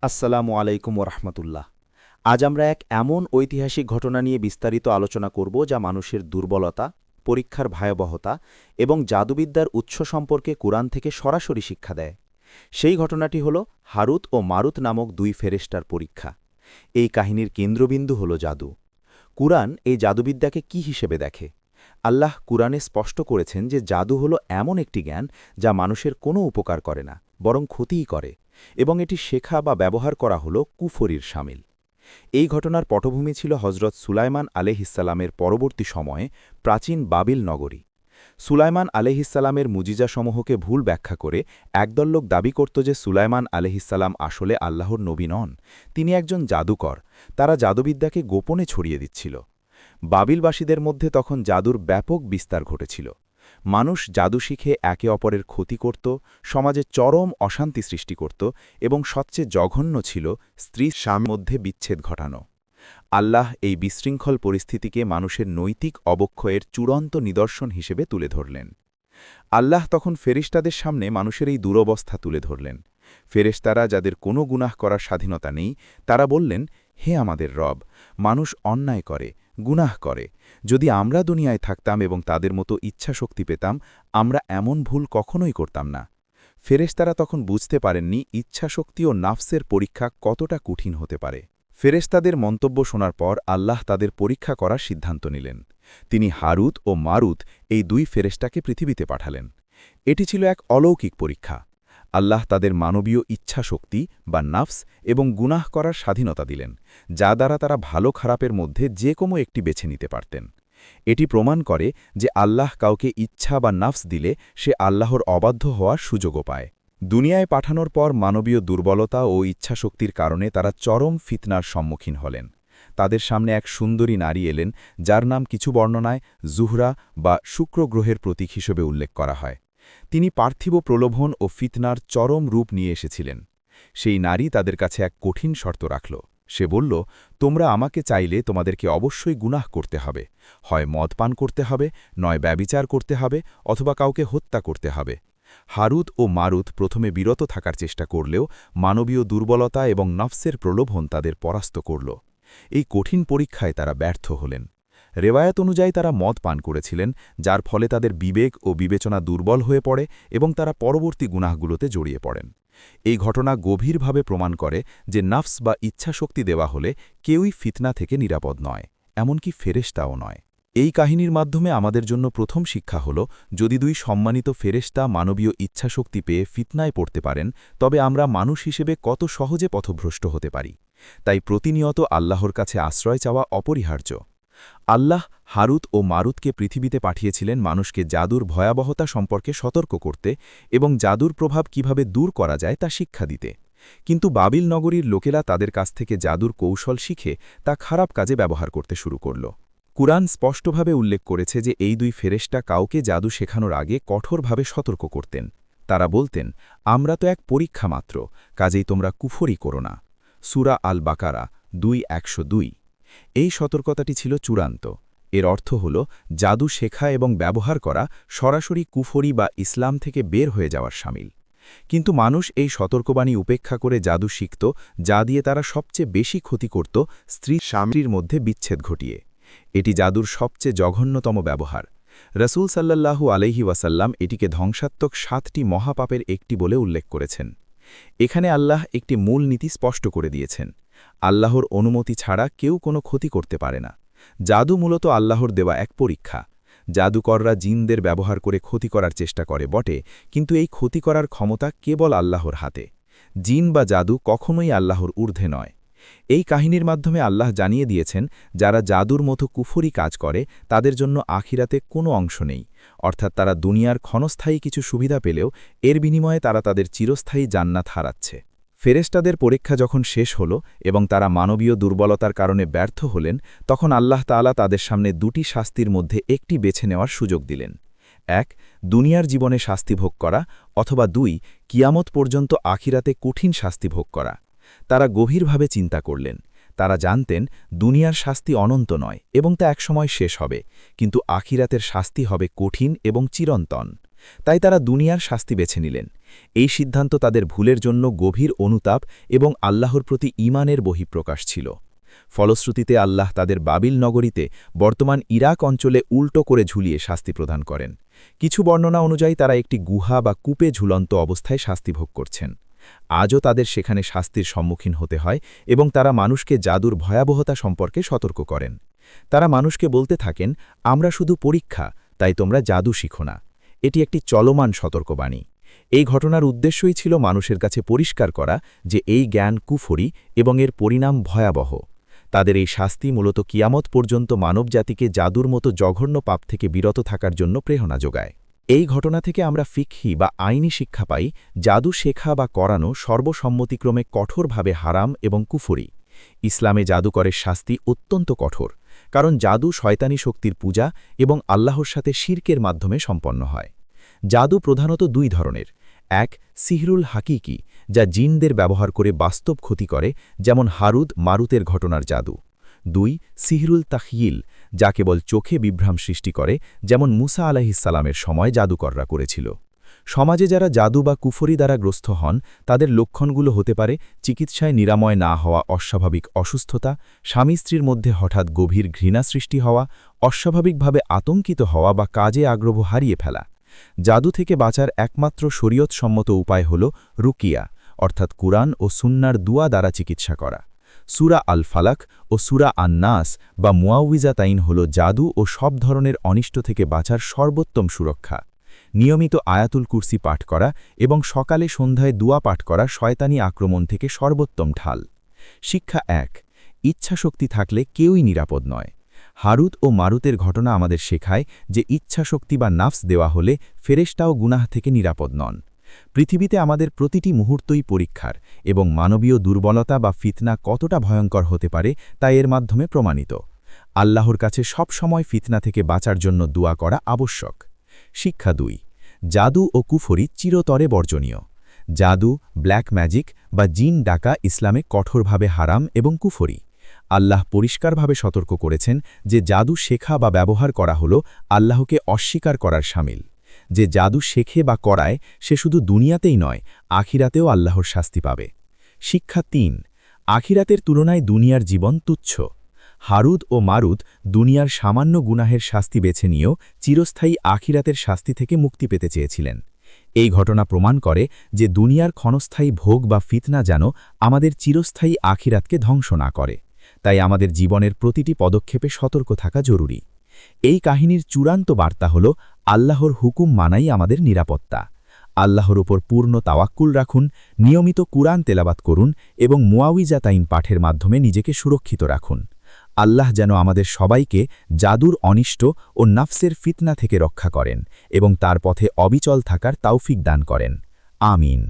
আসসালামু আলাইকুম ওরহমতুল্লাহ। আজ আমরা এক এমন ঐতিহাসিক ঘটনা নিয়ে বিস্তারিত আলোচনা করব যা মানুষের দুর্বলতা, পরীক্ষার ভয়াবহতা এবং জাদুবিদ্যার উৎস সম্পর্কে কুরআন থেকে সরাসরি শিক্ষা দেয়। সেই ঘটনাটি হল হারুত ও মারুত নামক দুই ফেরেশতার পরীক্ষা। এই কাহিনীর কেন্দ্রবিন্দু হল জাদু। কুরআন এই জাদুবিদ্যাকে কি হিসেবে দেখে? আল্লাহ কুরআনে স্পষ্ট করেছেন যে জাদু হল এমন একটি জ্ঞান যা মানুষের কোনো উপকার করে না, বরং ক্ষতিই করে, এবং এটি শেখা বা ব্যবহার করা হল কুফরির শামিল। এই ঘটনার পটভূমি ছিল হজরত সুলাইমান আলেহিসালামের পরবর্তী সময়ে প্রাচীন বাবিল নগরী। সুলাইমান আলেহিসালামের মুজিজাসমূহকে ভুল ব্যাখ্যা করে একদল লোক দাবি করত যে সুলাইমান আলেহিসাল্লাম আসলে আল্লাহর নবী নন, তিনি একজন জাদুকর। তারা জাদুবিদ্যাকে গোপনে ছড়িয়ে দিচ্ছিল। বাবিলবাসীদের মধ্যে তখন জাদুর ব্যাপক বিস্তার ঘটেছিল। মানুষ জাদু শিখে একে অপরের ক্ষতি করত, সমাজে চরম অশান্তি সৃষ্টি করত, এবং সবচেয়ে জঘন্য ছিল স্ত্রী স্বামীর মধ্যে বিচ্ছেদ ঘটানো। আল্লাহ এই বিশৃঙ্খল পরিস্থিতিকে মানুষের নৈতিক অবক্ষয়ের চূড়ান্ত নিদর্শন হিসেবে তুলে ধরলেন। আল্লাহ তখন ফেরেশতাদের সামনে মানুষের এই দুরবস্থা তুলে ধরলেন। ফেরেশতারা, যাদের কোনো গুনাহ করার স্বাধীনতা নেই, তারা বললেন, হে আমাদের রব, মানুষ অন্যায় করে, গুনাহ করে। যদি আমরা দুনিয়ায় থাকতাম এবং তাদের মতো ইচ্ছাশক্তি পেতাম, আমরা এমন ভুল কখনোই করতাম না। ফেরেশতারা তখন বুঝতে পারেননি ইচ্ছাশক্তি ও নাফসের পরীক্ষা কতটা কঠিন হতে পারে। ফেরেশতাদের মন্তব্য শোনার পর আল্লাহ তাদের পরীক্ষা করার সিদ্ধান্ত নিলেন। তিনি হারুত ও মারুত এই দুই ফেরেশতাকে পৃথিবীতে পাঠালেন। এটি ছিল এক অলৌকিক পরীক্ষা। আল্লাহ তাদের মানবীয় ইচ্ছাশক্তি বা নাফস এবং গুনাহ করার স্বাধীনতা দিলেন, যা দ্বারা তারা ভালো খারাপের মধ্যে যে কোনো একটি বেছে নিতে পারতেন। এটি প্রমাণ করে যে আল্লাহ কাউকে ইচ্ছা বা নাফস দিলে সে আল্লাহর অবাধ্য হওয়ার সুযোগও পায়। দুনিয়ায় পাঠানোর পর মানবীয় দুর্বলতা ও ইচ্ছাশক্তির কারণে তারা চরম ফিতনার সম্মুখীন হলেন। তাদের সামনে এক সুন্দরী নারী এলেন, যার নাম কিছু বর্ণনায় জুহরা বা শুক্র গ্রহের প্রতীক হিসেবে উল্লেখ করা হয়। তিনি পার্থিব প্রলোভন ও ফিতনার চরম রূপ নিয়ে এসেছিলেন। সেই নারী তাদের কাছে এক কঠিন শর্ত রাখল। সে বলল, তোমরা আমাকে চাইলে তোমাদেরকে অবশ্যই গুনাহ করতে হবে, হয় মদ পান করতে হবে, নয় ব্যভিচার করতে হবে, অথবা কাউকে হত্যা করতে হবে। হারুত ও মারুত প্রথমে বিরত থাকার চেষ্টা করলেও মানবীয় দুর্বলতা এবং নফসের প্রলোভন তাদের পরাস্ত করল। এই কঠিন পরীক্ষায় তারা ব্যর্থ হলেন। রেওয়ায়াত অনুযায়ী তারা মদ পান করেছিলেন, যার ফলে তাদের বিবেক ও বিবেচনা দুর্বল হয়ে পড়ে এবং তারা পরবর্তী গুনাহগুলোতে জড়িয়ে পড়েন। এই ঘটনা গভীরভাবে প্রমাণ করে যে নাফস বা ইচ্ছাশক্তি দেওয়া হলে কেউই ফিতনা থেকে নিরাপদ নয়, এমনকি ফেরেশতাও নয়। এই কাহিনীর মাধ্যমে আমাদের জন্য প্রথম শিক্ষা হল, যদি দুই সম্মানিত ফেরেশতা মানবীয় ইচ্ছাশক্তি পেয়ে ফিতনায় পড়তে পারেন, তবে আমরা মানুষ হিসেবে কত সহজে পথভ্রষ্ট হতে পারি। তাই প্রতিনিয়ত আল্লাহর কাছে আশ্রয় চাওয়া অপরিহার্য। আল্লাহ হারুত ও মারুতকে পৃথিবীতে পাঠিয়েছিলেন মানুষকে জাদুর ভয়াবহতা সম্পর্কে সতর্ক করতে এবং জাদুর প্রভাব কিভাবে দূর করা যায় তা শিক্ষা দিতে। কিন্তু বাবিল নগরীর লোকেরা তাদের কাছ থেকে জাদুর কৌশল শিখে তা খারাপ কাজে ব্যবহার করতে শুরু করল। কুরআন স্পষ্টভাবে উল্লেখ করেছে যে এই দুই ফেরেশতা কাউকে জাদু শেখানোর আগে কঠোরভাবে সতর্ক করতেন। তারা বলতেন, আমরা তো এক পরীক্ষা মাত্র, কাজেই তোমরা কুফরি করো না। সূরা আল বাকারা 2:102। এই সতর্কতাটি ছিল চূড়ান্ত। এর অর্থ হল জাদু শেখা এবং ব্যবহার করা সরাসরি কুফরি বা ইসলাম থেকে বের হয়ে যাওয়ার শামিল। কিন্তু মানুষ এই সতর্কবাণী উপেক্ষা করে জাদু শিখত, যা দিয়ে তারা সবচেয়ে বেশি ক্ষতি করত, স্ত্রী স্বামীর মধ্যে বিচ্ছেদ ঘটিয়ে। এটি জাদুর সবচেয়ে জঘন্যতম ব্যবহার। রসুল সাল্লাল্লাহু আলাইহি ওয়াসাল্লাম এটিকে ধ্বংসাত্মক 7টি মহাপাপের একটি বলে উল্লেখ করেছেন। এখানে আল্লাহ একটি মূল নীতি স্পষ্ট করে দিয়েছেন। আল্লাহর অনুমতি ছাড়া কেউ কোনো ক্ষতি করতে পারে না। জাদু মূলত আল্লাহর দেওয়া এক পরীক্ষা। জাদুকররা জিনদের ব্যবহার করে ক্ষতি করার চেষ্টা করে বটে, কিন্তু এই ক্ষতি করার ক্ষমতা কেবল আল্লাহর হাতে। জিন বা জাদু কখনোই আল্লাহর ঊর্ধ্বে নয়। এই কাহিনীর মাধ্যমে আল্লাহ জানিয়ে দিয়েছেন, যারা জাদুর মতো কুফরি কাজ করে তাদের জন্য আখিরাতে কোনো অংশ নেই, অর্থাৎ তারা দুনিয়ার ক্ষণস্থায়ী কিছু সুবিধা পেলেও এর বিনিময়ে তারা তাদের চিরস্থায়ী জান্নাত হারাচ্ছে। ফেরেশতাদের পরীক্ষা যখন শেষ হল এবং তারা মানবীয় দুর্বলতার কারণে ব্যর্থ হলেন, তখন আল্লাহ তাআলা তাদের সামনে দুটি শাস্তির মধ্যে একটি বেছে নেওয়ার সুযোগ দিলেন। 1. দুনিয়ার জীবনে শাস্তি ভোগ করা, অথবা 2. কিয়ামত পর্যন্ত আখিরাতে কঠিন শাস্তি ভোগ করা। তারা গভীরভাবে চিন্তা করলেন। তারা জানতেন দুনিয়ার শাস্তি অনন্ত নয় এবং তা একসময় শেষ হবে, কিন্তু আখিরাতের শাস্তি হবে কঠিন এবং চিরন্তন। তাই তারা দুনিয়ার শাস্তি বেছে নিলেন। এই সিদ্ধান্ত তাদের ভুলের জন্য গভীর অনুতাপ এবং আল্লাহর প্রতি ঈমানের বহিঃপ্রকাশ ছিল। ফলশ্রুতিতে আল্লাহ তাদের বাবিল নগরীতে বর্তমান ইরাক অঞ্চলে উল্টো করে ঝুলিয়ে শাস্তি প্রদান করেন। কিছু বর্ণনা অনুযায়ী তারা একটি গুহা বা কূপে ঝুলন্ত অবস্থায় শাস্তি ভোগ করছেন। আজও তাদের সেখানে শাস্তির সম্মুখীন হতে হয় এবং তারা মানুষকে জাদুর ভয়াবহতা সম্পর্কে সতর্ক করেন। তারা মানুষকে বলতে থাকেন, আমরা শুধু পরীক্ষা, তাই তোমরা জাদু শিখো না। এটি একটি চলমান সতর্কবাণী। এই ঘটনার উদ্দেশ্যই ছিল মানুষের কাছে পরিষ্কার করা যে এই জ্ঞান কুফরি এবং এর পরিণাম ভয়াবহ। তাদের এই শাস্তি মূলত কিয়ামত পর্যন্ত মানবজাতিকে জাদুর মতো জঘন্য পাপ থেকে বিরত থাকার জন্য প্রেরণা যোগায়। এই ঘটনা থেকে আমরা ফিকহি বা আইনি শিক্ষা পাই, জাদু শেখা বা করানো সর্বসম্মতিক্রমে কঠোরভাবে হারাম এবং কুফরি। ইসলামে জাদুকরের শাস্তি অত্যন্ত কঠোর, কারণ জাদু শয়তানি শক্তির পূজা এবং আল্লাহর সাথে শিরকের মাধ্যমে সম্পন্ন হয়। জাদু প্রধানত দুই ধরনের। এক, সিহরুল হাকিকি, যা জিনদের ব্যবহার করে বাস্তব ক্ষতি করে, যেমন হারুদ মারুতের ঘটনার জাদু। দুই, সিহরুল তাখয়িল, যা কেবল চোখে বিভ্রাম সৃষ্টি করে, যেমন মুসা আলাইহিসসালামের সময় জাদুকররা করেছিল। সমাজে যারা জাদু বা কুফরি দ্বারা গ্রস্ত হন, তাদের লক্ষণগুলো হতে পারে চিকিৎসায় নিরাময় না হওয়া অস্বাভাবিক অসুস্থতা, স্বামী স্ত্রীর মধ্যে হঠাৎ গভীর ঘৃণা সৃষ্টি হওয়া, অস্বাভাবিকভাবে আতঙ্কিত হওয়া বা কাজে আগ্রহ হারিয়ে ফেলা। জাদু থেকে বাঁচার একমাত্র শরীয়তসম্মত উপায় হল রুকিয়া, অর্থাৎ কুরআন ও সুন্নার দুয়া দ্বারা চিকিৎসা করা। সূরা আল ফালাক ও সূরা আন-নাস বা মুআউযিজাতাইন হল জাদু ও সব ধরনের অনিষ্ট থেকে বাঁচার সর্বোত্তম সুরক্ষা। নিয়মিত আয়াতুল কুরসি পাঠ করা এবং সকালে সন্ধ্যায় দুয়া পাঠ করা শয়তানি আক্রমণ থেকে সর্বোত্তম ঢাল। শিক্ষা ১, ইচ্ছাশক্তি থাকলে কেউই নিরাপদ নয়। হারুত ও মারুতের ঘটনা আমাদের শেখায় যে ইচ্ছাশক্তি বা নাফস দেওয়া হলে ফেরেশতাও গুনাহ থেকে নিরাপদ নন। পৃথিবীতে আমাদের প্রতিটি মুহূর্তই পরীক্ষার, এবং মানবীয় দুর্বলতা বা ফিতনা কতটা ভয়ঙ্কর হতে পারে তা এর মাধ্যমে প্রমাণিত। আল্লাহর কাছে সব সময় ফিতনা থেকে বাঁচার জন্য দোয়া করা আবশ্যক। শিক্ষা ২, জাদু ও কুফরি চিরতরে বর্জনীয়। জাদু, ব্ল্যাক ম্যাজিক বা জিন ডাকা ইসলামে কঠোরভাবে হারাম এবং কুফরি। আল্লাহ পরিষ্কারভাবে সতর্ক করেছেন যে জাদু শেখা বা ব্যবহার করা হল আল্লাহকে অস্বীকার করার শামিল। যে জাদু শেখে বা করায় সে শুধু দুনিয়াতেই নয়, আখিরাতেও আল্লাহর শাস্তি পাবে। শিক্ষা ৩, আখিরাতের তুলনায় দুনিয়ার জীবন তুচ্ছ। হারুদ ও মারুদ দুনিয়ার সামান্য গুনাহের শাস্তি বেছে নিয়েও চিরস্থায়ী আখিরাতের শাস্তি থেকে মুক্তি পেতে চেয়েছিলেন। এই ঘটনা প্রমাণ করে যে দুনিয়ার ক্ষণস্থায়ী ভোগ বা ফিতনা যেন আমাদের চিরস্থায়ী আখিরাতকে ধ্বংস না করে। তাই আমাদের জীবনের প্রতিটি পদক্ষেপে সতর্ক থাকা জরুরি। এই কাহিনীর চূড়ান্ত বার্তা হল আল্লাহর হুকুম মানাই আমাদের নিরাপত্তা। আল্লাহর উপর পূর্ণ তাওয়াক্কুল রাখুন, নিয়মিত কুরআন তেলাওয়াত করুন এবং মুআউযিজাতাইন পাঠের মাধ্যমে নিজেকে সুরক্ষিত রাখুন। আল্লাহ যেন আমাদের সবাইকে জাদুর অনিষ্ট ও নাফসের ফিতনা থেকে রক্ষা করেন এবং তার পথে অবিচল থাকার তৌফিক দান করেন। আমিন।